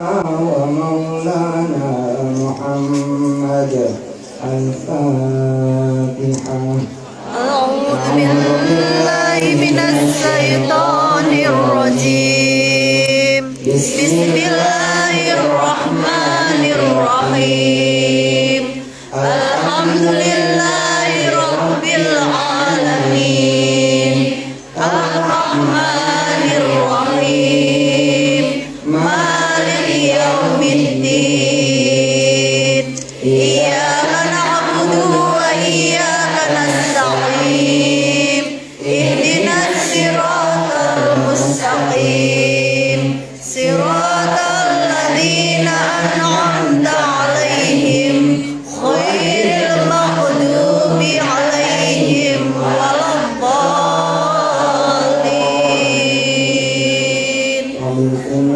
ومولانا محمد الفاتحة. أعوذ بالله من الشيطان الرجيم. بسم الله الرحمن الرحيم. الحمد لله رب العالمين الرحمن الرحيم مالك يوم الدين إياك نعبد وإياك نستعين اهدنا الصراط المستقيم صراط الذين أنعمت عليهم غير المغضوب عليهم ولا الضالين.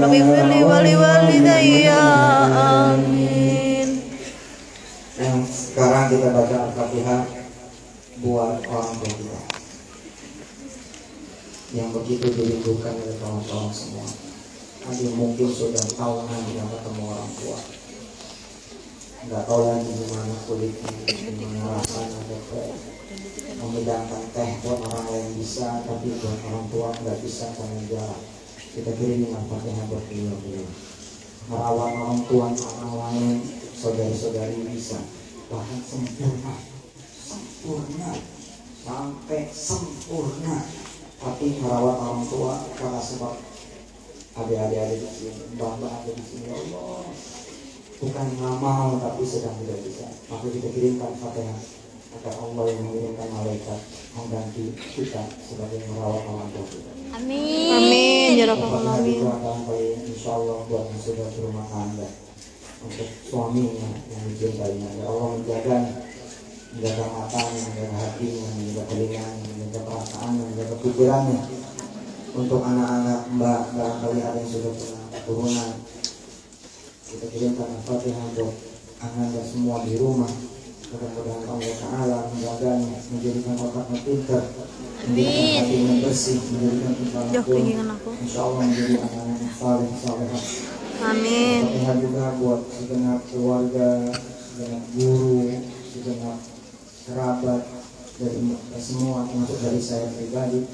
رب اغفر لي ولوالدي آمين. Yang sekarang kita baca Al-Fatihah buat orang tua kita yang begitu dirindukan oleh kawan-kawan semua. Ada mungkin sudah tahu nanti akan ketemu orang tua, nggak tahu lagi gimana kulitnya, gimana rasanya, memedangkan teh buat orang lain bisa, tapi buat orang tua nggak bisa karena jarak. Kita kirim Al-Fatihah buat beliau. Merawat orang tua, orang lain, saudari-saudari bisa, bahkan sempurna, sampai sempurna. Tapi merawat orang tua karena sebab adik-adik ada di sini, mbak-mbak ada di sini, ya Allah, bukan nggak mau tapi sedang tidak bisa. Maka kita kirimkan Fatihah agar Allah yang mengirimkan malaikat mengganti kita sebagai merawat orang tua kita. Amin. Amin. Ya Rabbal Alamin. Insya Allah buat yang sudah berumah tangga, untuk suaminya yang dicintainya, ya Allah menjaga matanya, menjaga hatinya, menjaga telinganya, menjaga perasaannya, menjaga pikirannya. Untuk anak-anak mbak, barangkali ada yang sudah punya keturunan, kita kirimkan Al-Fatihah untuk anak-anak semua di rumah. Mudah-mudahan Allah Ta'ala menjaganya, menjadikan otaknya pintar, menjadikan hatinya bersih, menjadikan kita pun insya Allah menjadi anak-anak yang saleh, salehah. Amin. Al-Fatihah juga buat segenap keluarga, segenap guru, segenap kerabat, dari semua, termasuk dari saya pribadi.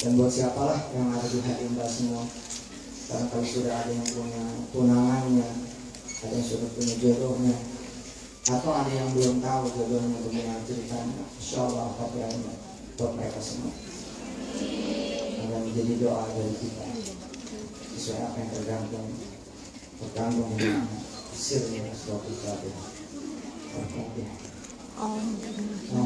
Dan buat siapalah yang ada di hati Anda semua, karena kalau sudah ada yang punya tunangannya, ada yang sudah punya jodohnya, atau ada yang belum tahu jodohnya bagaimana ceritanya, insya Allah Fatihahnya buat mereka semua akan menjadi doa dari kita sesuai apa yang tergantung dengan sirnya suatu Fatihah.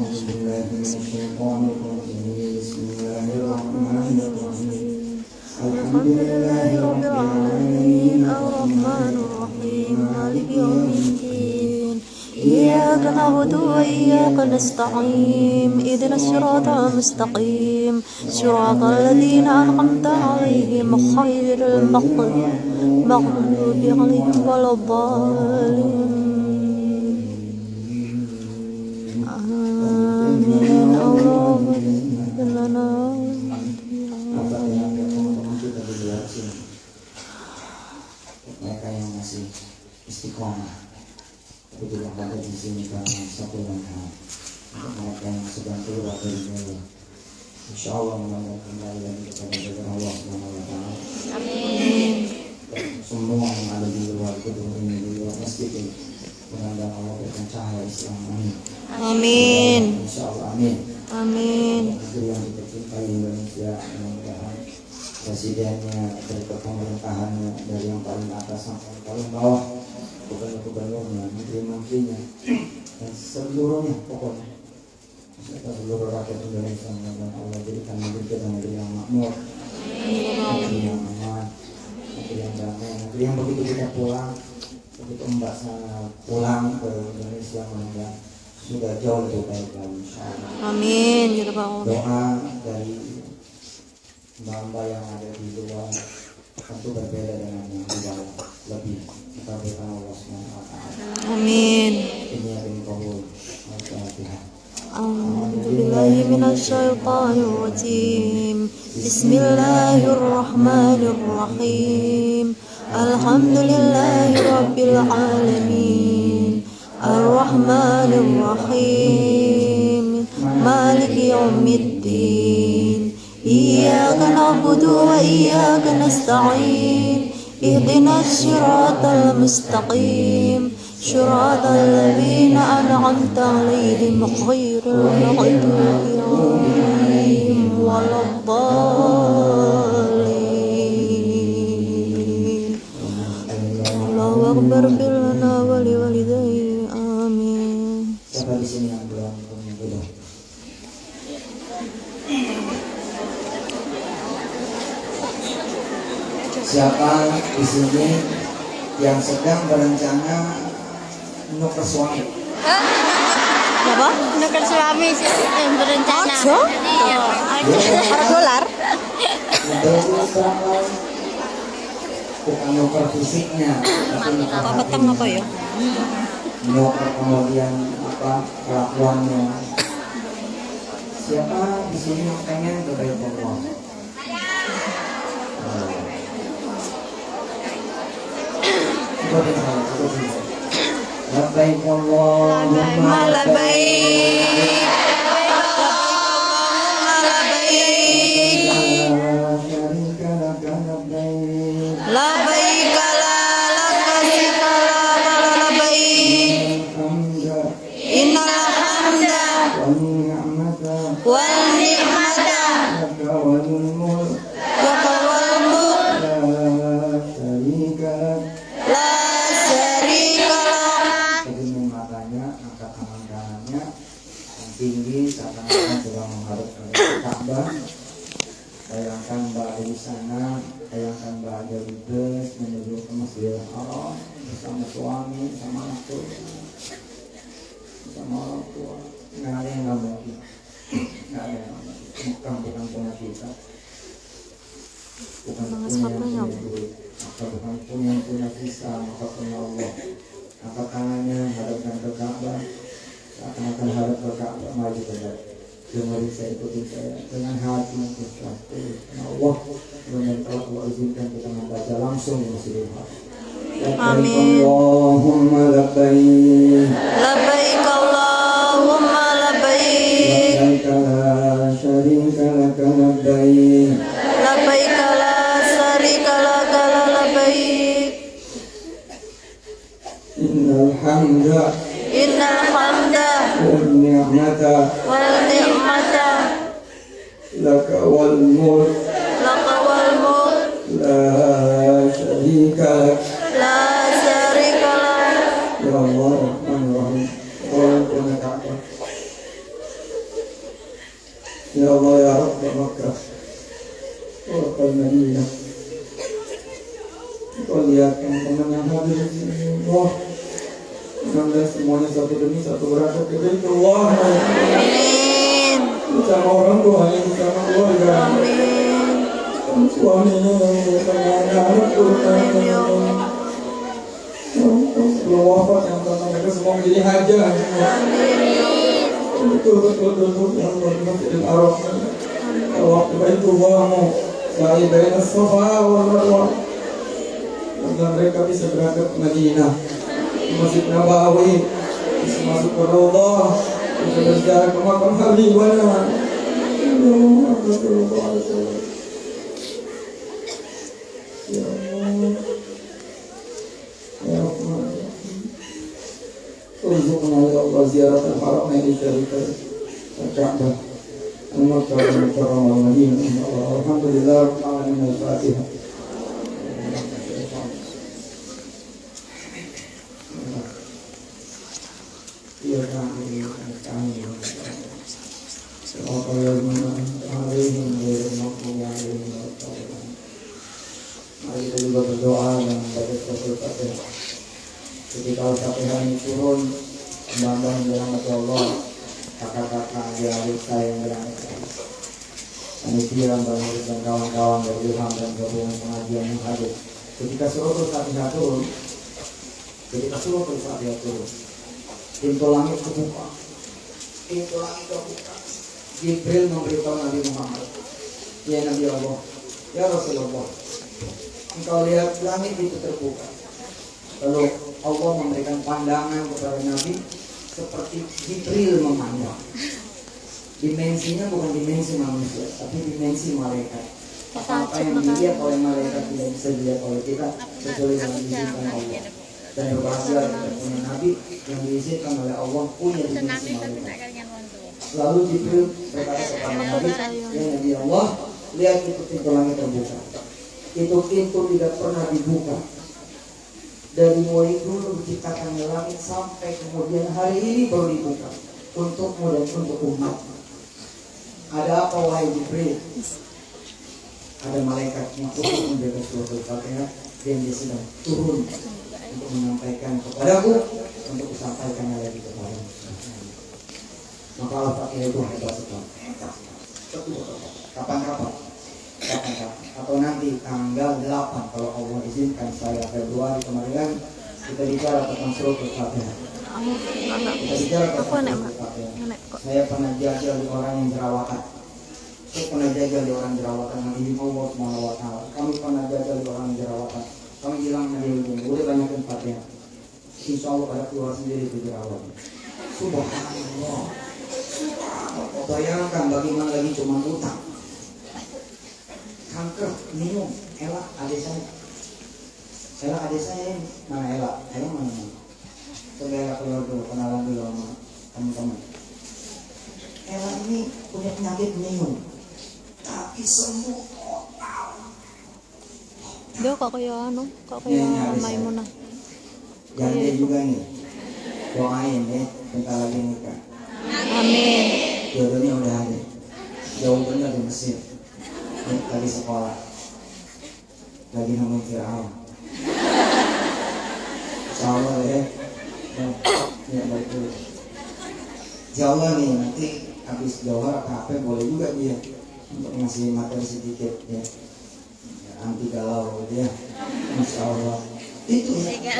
Bismillahirrahmanirrahim. Alhamdulillahirrahmanirrahim. Ar-Rahmanirrahim. Maliki yawmiddin. Iyyaka na'budu wa iyyaka nasta'in. Ihdinas siratal mustaqim. Siratal ladzina an'amta 'alaihim ghairil maghdubi 'alaihim waladdallin. Amin. Allahumma mereka yang masih istiqomah, tapi juga ada di sini karena satu manhaj. Untuk mereka yang sedang keluar dari bawah, insya Allah menambah kembali lagi kepada Allah Subhanahu Wa Taala. Amin. Semua yang ada di luar gedung ini, di luar masjid ini, mudah-mudahan Allah berikan cahaya Islam. Amin. Amin. Insya Allah. Amin. Amin. Negeri yang kita cintai Indonesia, mudah-mudahan presidennya, dari pemerintahannya, dari yang paling atas sampai yang paling bawah, gubernur-gubernurnya, menteri-menterinya, dan seluruhnya pokoknya serta seluruh rakyat Indonesia, mudah-mudahan Allah berikan negeri kita negeri yang makmur, negeri yang aman, negeri yang damai, negeri yang begitu kita pulang, begitu mbak sana pulang ke Indonesia, mudah-mudahan sudah jauh lebih baik lagi, insyaallah. Amin. Ya Rabbal Alamin. Doa dari mbak-mbak yang ada di luar tentu berbeda dengan yang di dalam, lebih kita berikan Allah SWT. Amin. Ini yang kabul. Al-Fatihah. A'udzubillahi minasyaitonir rajim. Bismillahirrahmanirrahim. Alhamdulillahirabbil alamin. Ar-Rahmanir-Rahim. Maliki yaumiddin. Iyyaka na'budu wa iyyaka nasta'in. Ihdinas siratal mustaqim. Siratal ladzina an'amta 'alaihim ghairil maghdubi 'alaihim waladdallin. Allahu akbar bil lana wa liwalidayya. Amin. Siapa di sini yang belum belum? Siapa di sini yang sedang berencana nuker suami? Apa? Nuker suami sih yang berencana. Ojo? Iya. Para dolar? Terus terang bukan nuker fisiknya, tapi nuker Apa petang apa ya? nuker kemudian apa kelakuannya. Siapa di sini yang pengen kebaik Allah? Labbaik Allahumma labbaik. Labbaik la syarika laka labbaik. Innal hamda wal ni'mata laka wal mulk la syarika lak. Kedua matanya, angkat tangan kanannya yang tinggi, seakan-akan sedang menghadap ke Ka'bah. Bayangkan Mbak di sana, bayangkan Mbak ada di bus menuju ke Masjidil Haram bersama suami, sama anak tua, bersama orang tua. Nggak ada yang nggak mungkin, nggak ada yang nggak mungkin. Bukan punya kita, bukan punya duit, maka bukan punya visa, maka punya Allah. Angkat tangannya, hadapkan ke Ka'bah, akan hadap ke Ka'bah, maju ke depan. Dengarin saya, ikutin saya dengan hati yang ikhlas. Allah meminta Allah izinkan kita membaca langsung di Masjidil Haram. Amin. Allahumma labbaik. Labbaik Allahumma labbaik. Labbaik la syarika laka labbaik. Labbaik la syarika laka labbaik. Innal hamda Innal hamda wan ni'mata wal ni'mata laka wal mulk laka wal mulk la syarika lak. la syarika lak. Ya Allah, Rahman Rahim. Tolong punya Ka'bah. Ya Allah, ya Rabb Makkah, Rabbal Madinah. Kau lihat teman-teman yang hadir di sini. Wah, mudah-mudahan semuanya satu demi satu berangkat ke Baitullah. Amin. Bersama orang tuanya, bersama keluarga, Amin. suaminya yang bersama anak turunannya. Ya Allah. Sebelum wafat yang tentang mereka semua menjadi haja. Betul-betul duduk yang Masjidil Haram. Waktu Baitullah sa'i baina Safa wal Marwah. Dan mereka bisa berangkat ke Madinah, ke Masjid Nabawi, bisa masuk ke Raudhah, bisa berziarah ke makam Habibana. Ya Allah, ya Rahman, urzuqna ya Allah ziarah al-Haramain Syarifah, Ka'bah, Al-Makkah Al-Mukarramah Al-Madinah. Ya Allah, alhamdulillah rabbil alamin. Al-Fatihah. Ya kami mari kita juga berdoa dan membaca surat Al-Fatihah. Ketika Al-Fatihah ini turun, hamba-hamba yang dirahmati Allah, kakak-kakak yang adik saya yang dirahmati, panitia, Mbak Murid dan kawan-kawan dari Ilham dan gabungan pengajian yang hadir. Ketika surat Al-Fatihah turun, pintu langit terbuka. Jibril memberitahu Nabi Muhammad, Ya Nabi Allah, ya Rasulullah, engkau lihat langit itu terbuka. Lalu Allah memberikan pandangan kepada Nabi seperti Jibril memandang. Dimensinya bukan dimensi manusia, tapi dimensi malaikat. Apa yang dilihat oleh malaikat tidak bisa dilihat oleh kita kecuali yang diizinkan Allah. Dan berbahagia kita punya Nabi yang diizinkan oleh Allah punya dimensi malaikat. Lalu Jibril berkata kepada Nabi, ya Nabi Allah, lihat itu pintu langit terbuka. Itu pintu tidak pernah dibuka. Dari mulai dulu diciptakannya langit sampai kemudian hari ini baru dibuka untukmu dan untuk umat. Ada apa wahai Jibril? Ada malaikat yang turun menjaga surat Al-Fatihah dan dia sedang turun untuk menyampaikan kepadaku untuk disampaikannya lagi kepadamu. Maka Al-Fatihah itu hebat sekali. Kapan-kapan atau nanti tanggal 8 kalau Allah izinkan saya Februari kemarin kita bicara tentang surat Al-Fatihah. Kita bicara tentang surat Al-Fatihah. Saya pernah jaga di orang yang jerawatan. Saya pernah jaga di orang jerawatan yang ini Allah Subhanahu wa taala. Kami pernah jaga di orang jerawatan. Kami bilang dia udah banyakin Fatihah. Insya Allah pada keluar sendiri itu jerawat. Subhanallah. Bayangkan bagaimana lagi cuma utang. Kanker, minum, Ella adik saya. Ella adik saya ini. Mana Ella? Ella mana? Coba Ella keluar dulu, kenalan dulu sama teman-teman. Ella ini punya penyakit minum, tapi sembuh total. Dia kok kayak Maimunah. Yang dia juga nih, doain ya, bentar lagi nikah. Amin. Jodohnya udah ada, jauh bener di Mesir. Lagi sekolah, lagi nemuin Fir'aun. Insya Allah ya, baik dulu. Insya Allah nih nanti habis jawab HP boleh juga dia untuk ngasih materi sedikit ya, anti galau dia. Insya Allah itu ya.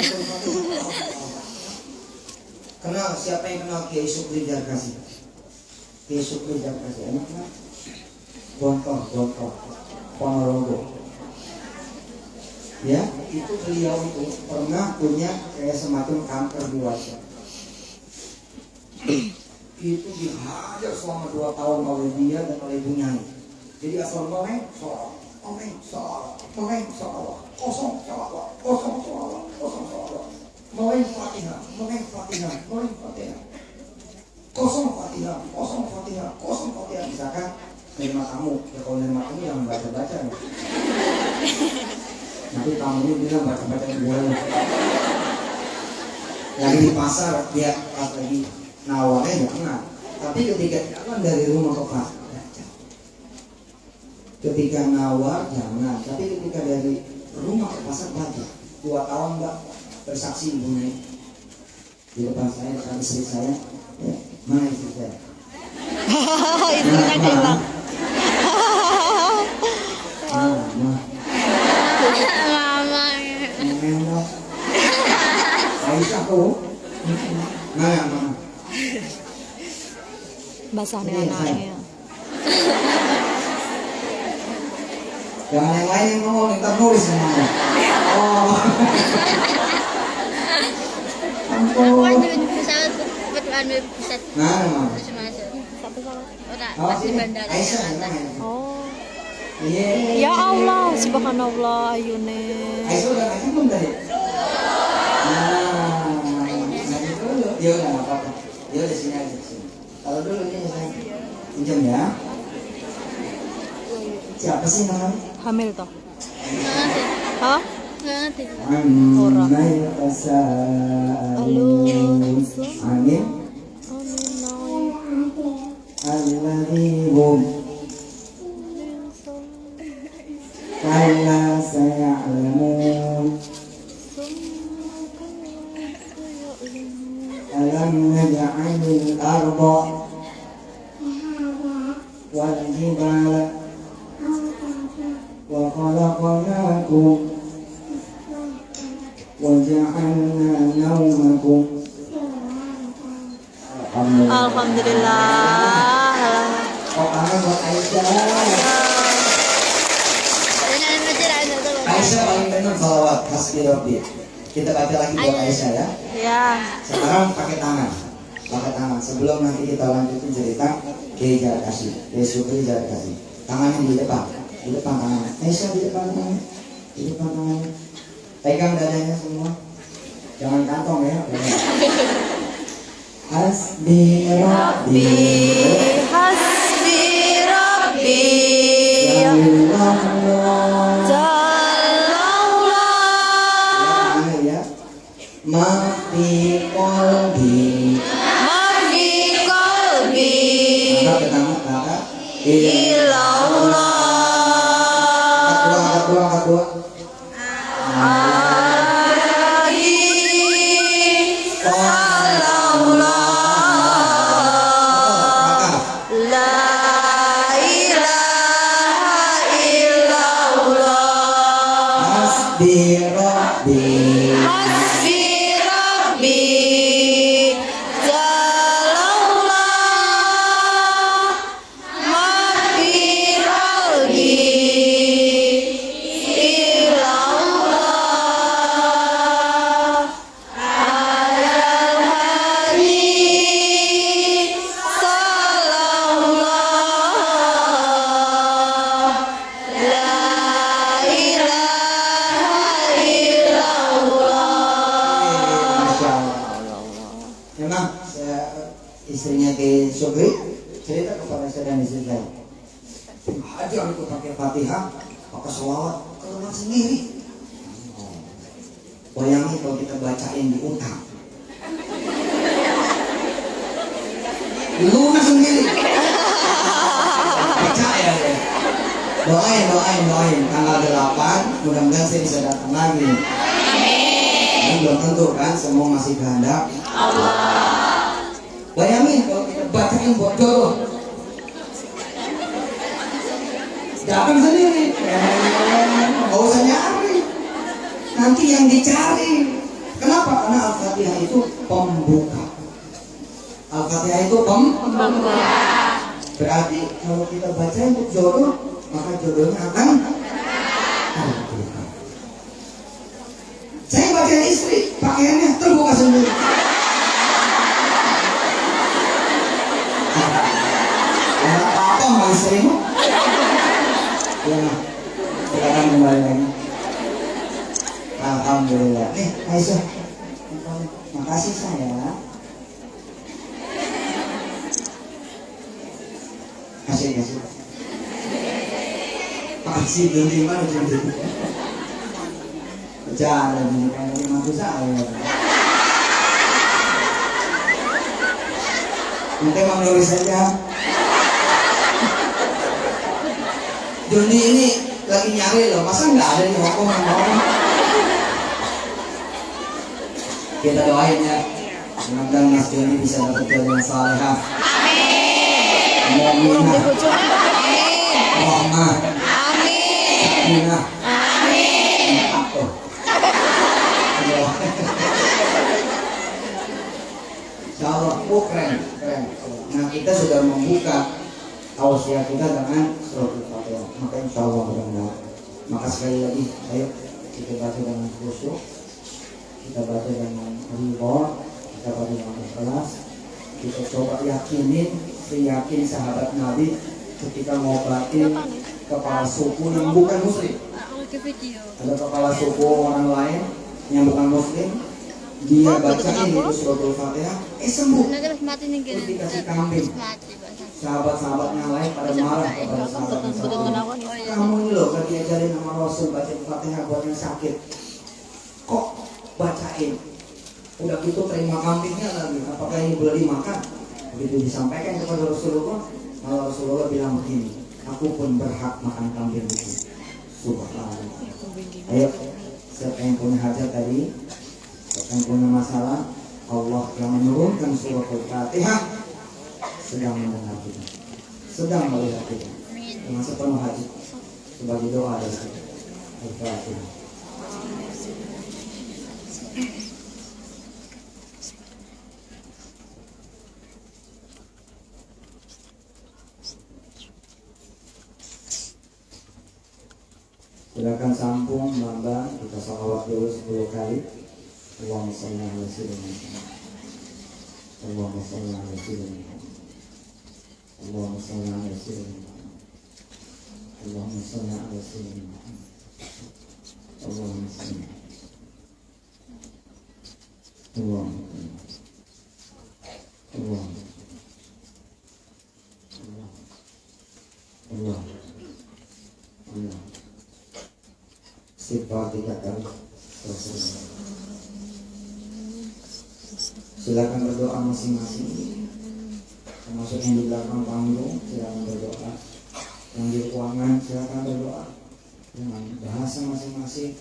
Kenal siapa yang kenal Kiai Sukri Jarkasi? Kiai Sukri Jarkasi enak kan? Gontor, Ponorogo. Ya, itu beliau itu pernah punya kayak semacam kanker di wajah. Itu dihajar selama 2 tahun oleh dia dan oleh ibunya. Jadi asal meleng, kosong, meleng Fatihah. Kosong Fatihah. Misalkan nerima tamu, ya kalau nerima tamu jangan baca-baca ya. Nanti tamunya bilang baca-baca gue. Lagi di pasar dia pas lagi nawarnya jangan. Tapi ketika jalan dari rumah ke pasar, ketika nawar jangan. Tapi ketika dari rumah ke pasar baca. 2 tahun mbak bersaksi ibunya di depan saya, depan istri saya. Ya, mana istri saya? Istrinya kehilang. Mama. Aisyah tuh. Mana? Basah nih anaknya. Jangan yang lain yang ngomong, ntar nulis namanya. Oh. Ampun. Mana? Masih bandara. Aisyah namanya. Oh. Iya. Ya Allah, subhanallah ayune. Aisyah udah ngaji belum tadi? Nah, ngaji dulu. Dia udah nggak apa-apa. Dia udah sini aja sini. Kalau dulu ini saya pinjam ya. Siapa sih namanya? Hamil toh. Hah? Amma yatasaalun. Amin. Alladzi hum kalla saya'lamun. Alam naj'alil arda wal jibala wa khalaqnakum wa ja'alna nawmakum. Alhamdulillah. Oh, buat Aisyah. Aisyah paling benar salawat hasbi rabbi. Kita baca lagi buat Aisyah ya. Ya. Sekarang pakai tangan. Pakai tangan. Sebelum nanti kita lanjutin cerita Kiai Jarak Kasih, Kiai Syukri Jarak Kasih. Tangannya di depan. Di depan tangannya. Aisyah di depan tangannya. Di depan tangannya. Pegang dadanya semua. Jangan kantong ya. Hasbi rabbi. Hasbi Rabbi. Jalallah. Jalallah. Ya. Mafi qalbi. Mafi qalbi. Angkat ke tangan, angkat. Ilallah. Angkat dua. Hasbi rabbi. Hasbi Rabbi. Jalallah. Mafi qalbi. Ilallah. Alal hadi. Salallah. La ilaha illallah. Masya Allah. Memang saya istrinya Kiai Syukri cerita kepada saya dan istri saya. Aja aku pakai Fatihah, pakai sholawat, keluar sendiri. Bayangin kalau kita bacain di utang, lunas sendiri. Percaya ya. Doain tanggal 8 mudah-mudahan saya bisa datang lagi. Ini belum tentu kan, semua masih kehendak Allah. Bayangin kalau kita bacain buat jodoh, datang sendiri, nggak usah nyari, nanti yang dicari. Kenapa? Karena Al-Fatihah itu pembuka. Al-Fatihah itu pembuka. Berarti kalau kita bacain untuk jodoh, maka jodohnya akan terbuka. Saya bacain istri, pakaiannya terbuka sendiri. Ada apa sama istrimu? Ya, sekarang kembali lagi. Alhamdulillah. Nih, Aisyah. Makasih sayang. Kasih. Makasih Dundi, mana Dundi? Berjalan ini kan dari mantu saya. Nanti mau nulis saja. Dundi ini lagi nyari loh, masa nggak ada di Hongkong yang mau? Kita doain ya. Semoga Mas Joni bisa dapat jodoh yang salehah. Amin. Rahmah. Amin. Amin. Insyaallah, keren. Nah, kita sudah membuka tausiah kita dengan surat Al-Fatihah. Maka insyaallah benar. Maka sekali lagi, ayo kita baca dengan khusyuk, kita baca dengan ridho, kita baca dengan ikhlas, kita coba yakinin, seyakin sahabat Nabi ketika ngobatin kepala suku yang bukan muslim. Ada kepala suku orang lain yang bukan muslim, dia bacain itu surat Al-Fatihah, sembuh. Terus dikasih kambing. Sahabat-sahabat yang lain pada marah kepada sahabat yang satu. Kamu ini loh kan diajarin sama Rasul baca Al-Fatihah buat yang sakit, kok bacain? Udah gitu terima kambingnya lagi. Apakah ini boleh dimakan? Begitu disampaikan kepada Rasulullah, malah Rasulullah bilang begini, aku pun berhak makan kambing itu. Subhanallah. Ayo, siapa yang punya hajat tadi, siapa yang punya masalah, Allah yang menurunkan surat Al-Fatihah sedang mendengar kita, sedang melihat kita dengan sepenuh hati sebagai doa dari kita. Al-Fatihah. Silakan sambung, Mbak. salawat dulu 10 kali. Allahumma shalli ala sayyidina Muhammad. Allahumma shalli ala sayyidina Muhammad. Allahumma shalli ala sayyidina Muhammad. Allahumma shalli ala sayyidina Muhammad. Allahumma shalli. Allahumma. Allahumma. Allah. Allah. Sifat 3 kali. Silakan berdoa masing-masing. Termasuk yang di belakang panggung, silakan berdoa. Yang di ruangan, silakan berdoa. Dengan bahasa masing-masing,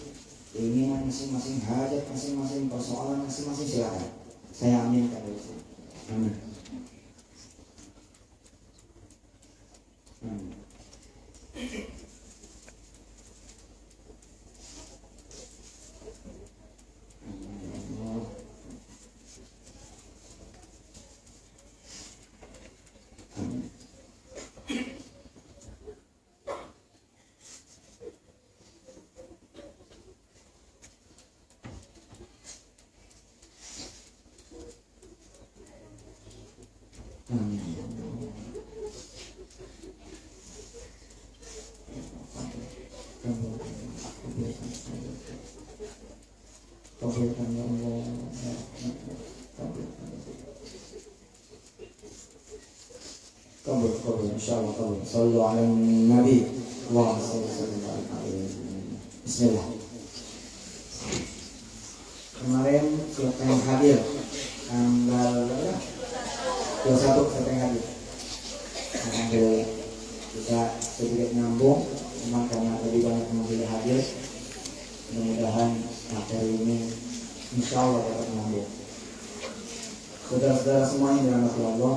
keinginan masing-masing, hajat masing-masing, persoalan masing-masing, silakan. Saya aminkan dari sini. Amin. Amin. Kabulkan ya Allah. Kabul insyaallah kabul. Sallu ala nabi. Allahumma shalli alaihi. Bismillah. Kemarin siapa yang hadir? Tanggal 21 siapa yang hadir? Alhamdulillah. Kita sedikit nyambung, cuma karena tadi banyak yang tidak hadir. Mudah-mudahan materi ini insya Allah dapat menyambung. Saudara-saudara semua yang dirahmati Allah,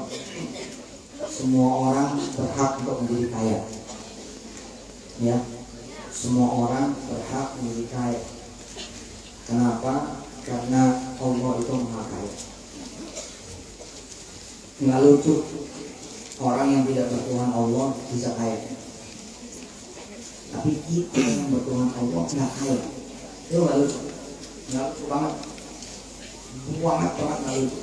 semua orang berhak untuk menjadi kaya. Ya, semua orang berhak menjadi kaya. Kenapa? Karena Allah itu maha kaya. Nggak lucu orang yang tidak bertuhan Allah bisa kaya. Tapi kita yang bertuhan Allah nggak kaya. Itu nggak lucu banget, banget nggak lucu.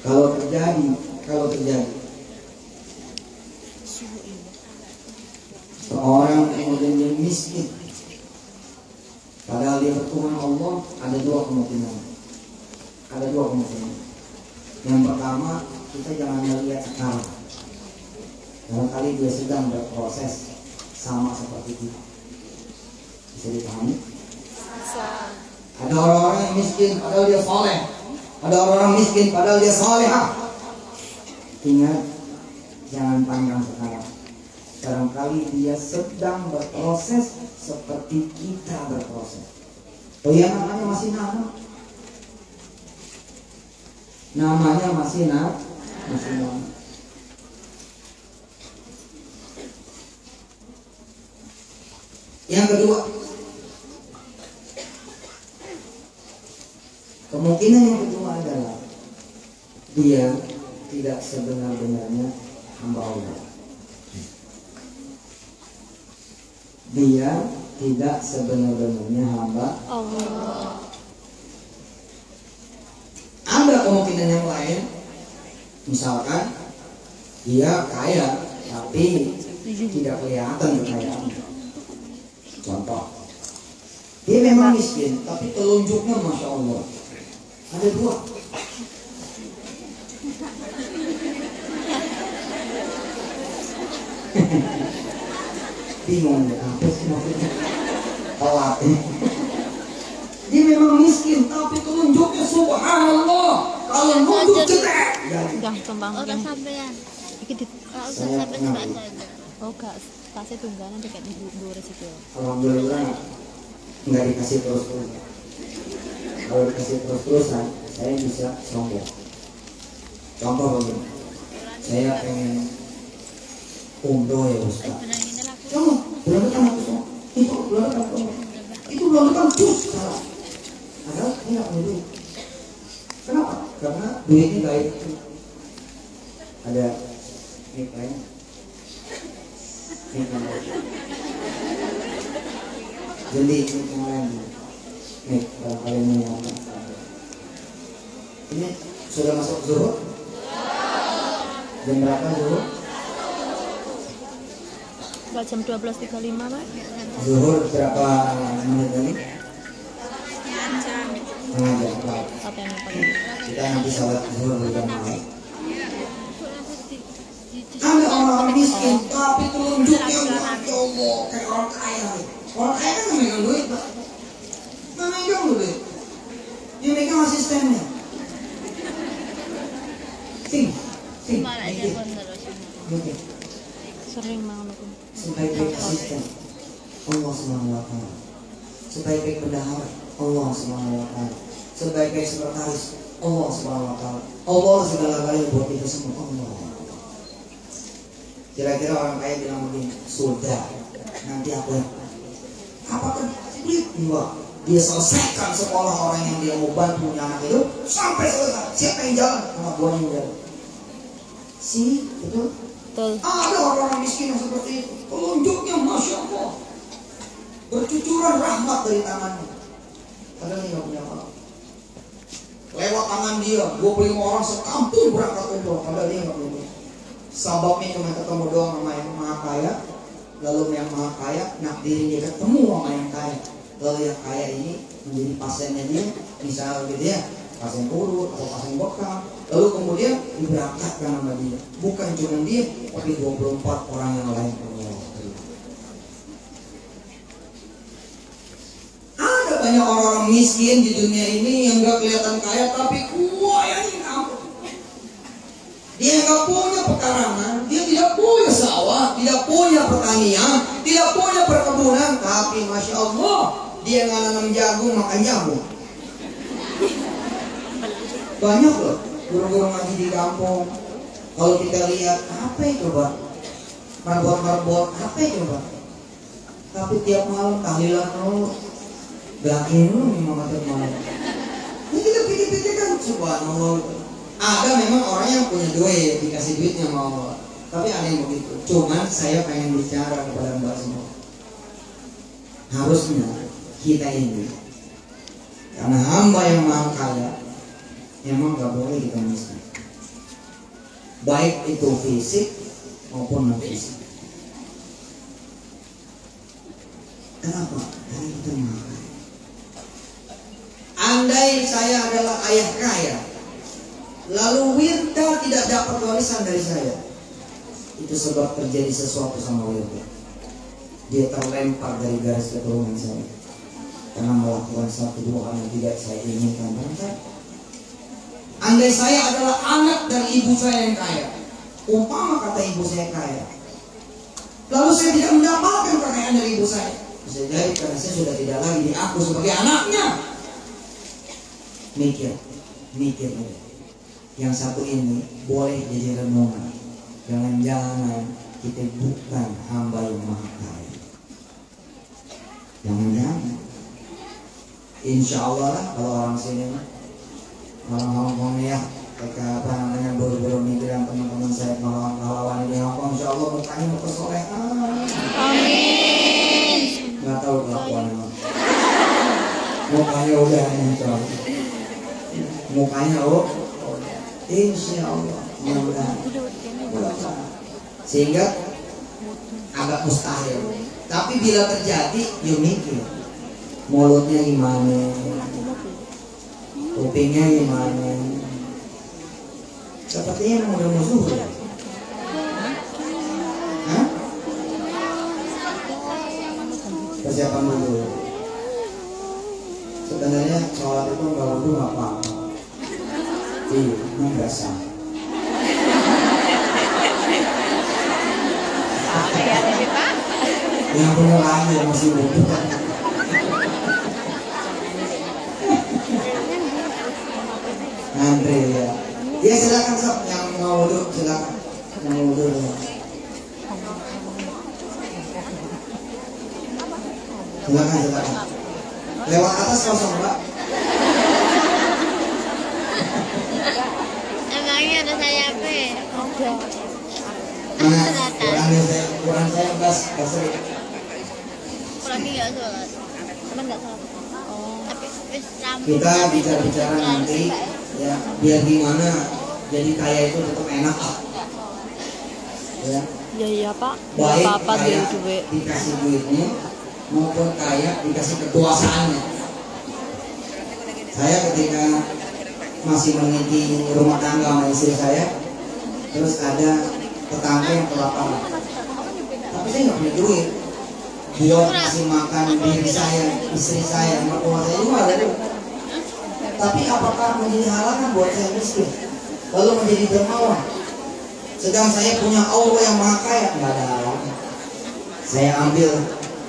Kalau terjadi seorang kemudian dia miskin, padahal dia bertuhan Allah, ada dua kemungkinan. Yang pertama, kita jangan melihat sekarang. Barangkali dia sedang berproses sama seperti kita. Bisa dipahami? Ada orang-orang yang miskin padahal dia soleh. Ada orang miskin padahal dia solehah. Ingat, jangan pandang sekarang. Barangkali dia sedang berproses seperti kita berproses. Oh iya, namanya masih nama. Namanya masih nama. Yang kedua, kemungkinan yang kedua adalah dia tidak sebenar-benarnya hamba Allah. Dia tidak sebenar-benarnya hamba Allah. Ada kemungkinan yang lain, misalkan dia kaya tapi tidak kelihatan kekayaannya. Contoh, dia memang miskin, tapi telunjuknya Masya Allah. Ada dua. Bingung deh, apa sih maksudnya? Telat. Dia memang miskin, tapi telunjuknya Subhanallah. Kalau nunjuk jelek. Udah kembang. Oh, sampean. Iki di sampean saja. Oh, gak kasih tunggangan dekat dua resiko. Alhamdulillah nggak dikasih terus-terusan. Kalau dikasih terus-terusan, saya bisa sombong. Contoh begini, saya pengen umroh ya Ustaz. Kamu belum kan cus salah. Padahal ini nggak punya duit. Kenapa? Karena duitnya baik. Ada ini kayaknya. Jadi yang lain. Nih, kalau kalian mau ini sudah masuk zuhur? Jam berapa zuhur? Kalau jam 12.35 Pak. Zuhur berapa menit lagi? Setengah jam. Baik. Apa yang paling? Kita nanti salat zuhur berjamaah. Ada orang miskin tapi telunjuknya masya Allah kayak orang kaya. Orang kaya kan memegang duit, Pak. Memegang duit. Dia megang asistennya. Sing. Malah aja terus. Oke. Sering mau aku. Sebaik-baik asisten Allah SWT, sebaik-baik bendahara Allah SWT, sebaik-baik sekretaris Allah SWT, Allah segala-galanya buat kita semua Allah. Kira-kira orang kaya bilang begini, sudah nanti aku yang apakah sulit? Enggak, dia selesaikan sekolah orang yang dia mau bantu punya anak itu sampai selesai. Siapa yang jalan? Anak buahnya yang jalan. Betul? Betul. Ada orang miskin yang seperti itu. Telunjuknya Masya Allah, bercucuran rahmat dari tangannya. Padahal dia nggak punya apa. Lewat tangan dia 25 orang sekampung berangkat umroh. Padahal dia nggak punya. Sababnya cuma ketemu doang sama yang maha kaya. Lalu yang maha kaya nakdirin dia ketemu sama yang kaya. Lalu yang kaya ini menjadi pasiennya dia, misalnya gitu ya, pasien urut atau pasien bekam. Lalu kemudian diberangkatkan sama dia. Bukan cuma dia, tapi 24 orang yang lain. Ada banyak orang-orang miskin di dunia ini yang gak kelihatan kaya tapi kaya ini kamu. Dia gak punya pekarangan, dia tidak punya sawah, tidak punya pertanian, tidak punya perkebunan, tapi Masya Allah, dia nggak nanam jagung makan jagung. Banyak loh guru-guru ngaji di kampung. Kalau kita lihat apa itu Pak? Marbot apa itu Pak? Tapi tiap malam tahlilan dulu, belakin dulu memang tiap malam. Ini kita pikir-pikir kan subhanallah. Ada memang orang yang punya duit, dikasih duitnya sama Allah. Tapi ada yang begitu. Cuman saya pengen bicara kepada Mbak semua. Harusnya kita ini, karena hamba yang maha kaya, memang gak boleh kita miskin. Baik itu fisik maupun non fisik. Kenapa? Karena kita maha kaya. Andai saya adalah ayah kaya, lalu Wirda tidak dapat warisan dari saya, itu sebab terjadi sesuatu sama Wirda. Dia terlempar dari garis keturunan saya karena melakukan satu dua hal yang tidak saya inginkan. Andai saya adalah anak dari ibu saya yang kaya, umpama kata ibu saya kaya, lalu saya tidak mendapatkan kekayaan dari ibu saya, bisa jadi karena saya sudah tidak lagi diaku sebagai anaknya. Mikir. Yang satu ini boleh jadi renungan. Jangan-jangan kita bukan hamba yang maha kaya. Jangan-jangan. Insya Allah lah kalau orang sini, orang Hongkong ya, kayak apa namanya baru-baru migran teman-teman saya pahlawan di Hongkong, Insya Allah bertanya mau kesolehan. Amin. Nggak tahu kelakuannya. Mukanya udah muncul. Mukanya Insya Allah mudah-mudahan. Sehingga agak mustahil. Tapi bila terjadi, yuk mikir. Mulutnya gimana, kupingnya gimana. Sepertinya udah musuh ya? Hah? Persiapan dulu. Sebenarnya sholat itu nggak wudhu nggak apa-apa. Iya, nggak sah. Yang punya lagi yang masih wudhu. Andre ya. Ya silakan sob, yang mau wudhu silakan. Yang mau wudhu ya. Silakan. Lewat atas kosong Mbak. Emangnya ada saya apa? Ada. Mana? Kurang saya bas. Kurang 3 sholat. Cuman nggak salah. Oh. Tapi wis rampung. Kita bicara-bicara nanti ya biar gimana jadi kaya itu tetap enak ya. Ya iya Pak. Baik Apa-apa kaya dia duit. dikasih duitnya maupun kaya dikasih kekuasaannya. Saya ketika masih meniti rumah tangga sama istri saya, terus ada tetangga yang kelaparan, tapi saya nggak punya duit buat kasih makan diri saya, istri saya, mertua saya juga ada duit. Tapi apakah menjadi halangan buat saya miskin lalu menjadi dermawan? Sedang saya punya Allah yang maha kaya, nggak ada halangan. Saya ambil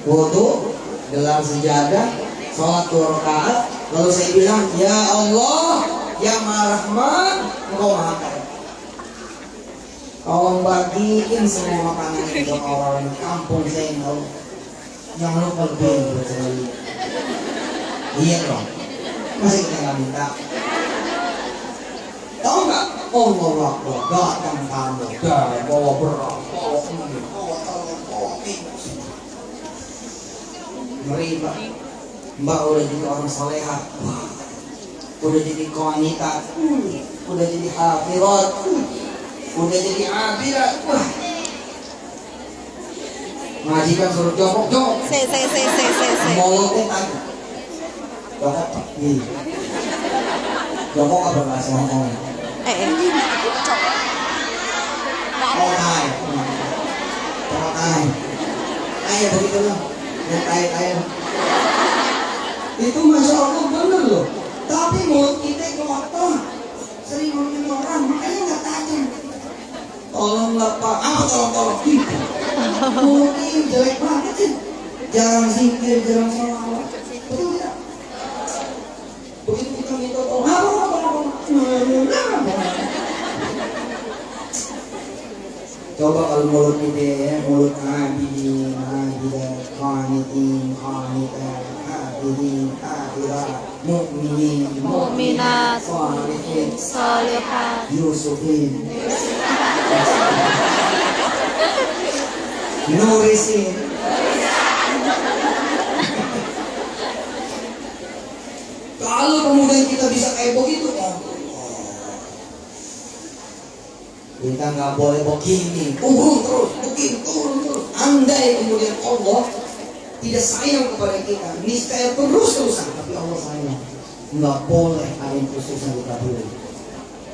wudu, gelar sejadah, sholat 2 rakaat, lalu saya bilang, ya Allah, ya Maha Rahman, Engkau maha kaya. Tolong bagiin semua makanan untuk orang di kampung saya tahu. Jangan lupa lebih buat saya. Iya dong. Masih kita nggak minta. Tahu nggak? Allah Akbar, datang tamu, bawa beras, bawa ini, bawa telur, bawa minus. Ngeri Mbak. Mbak udah jadi orang salehah, udah jadi wanita, udah jadi hafizat, udah jadi abidah. Majikan suruh jongkok. Se. Mulutnya tadi. Jongkok Pak. Jongkok apa bahasa Hongkong? Oh, tai. Oh, tai. Tai begitu loh. Ya tai. Itu Masya Allah bener loh. Tapi mulut kita kotor, sering ngomongin orang, makanya nggak tajam. Tolonglah Pak, tolong. Mulut ini jelek banget sih. Jarang zikir, jarang sholawat. Betul tidak? Begitu kita minta tolong, coba kalau mulut kita ya, mulut abidin, abidah, qanitin, qanitah, abidin, abidah, mu'minin, Mu'minat, sholihin, sholihat, yusufin, nurisin. Kalau kemudian kita bisa kayak begitu, kita nggak boleh begini, turun terus. Andai kemudian Allah tidak sayang kepada kita, niscaya terus-terusan. Tapi Allah sayang, nggak boleh ada yang terus-terusan dikabulin.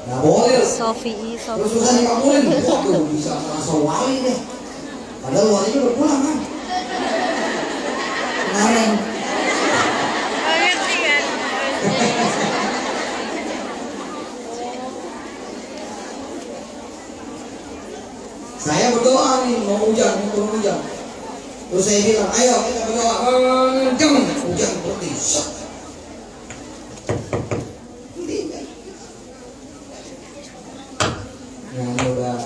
Nggak boleh. Terus-terusan dikabulin, waduh bisa merasa wali deh. Padahal walinya berpulang kan. Kemarin. Saya berdoa nih, mau hujan, turun hujan. Terus saya bilang, ayo kita berdoa, jangan hujan berhenti. Nah, ini udah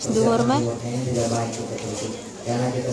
Duhur, Mas. kayaknya tidak baik kita terus. Karena kita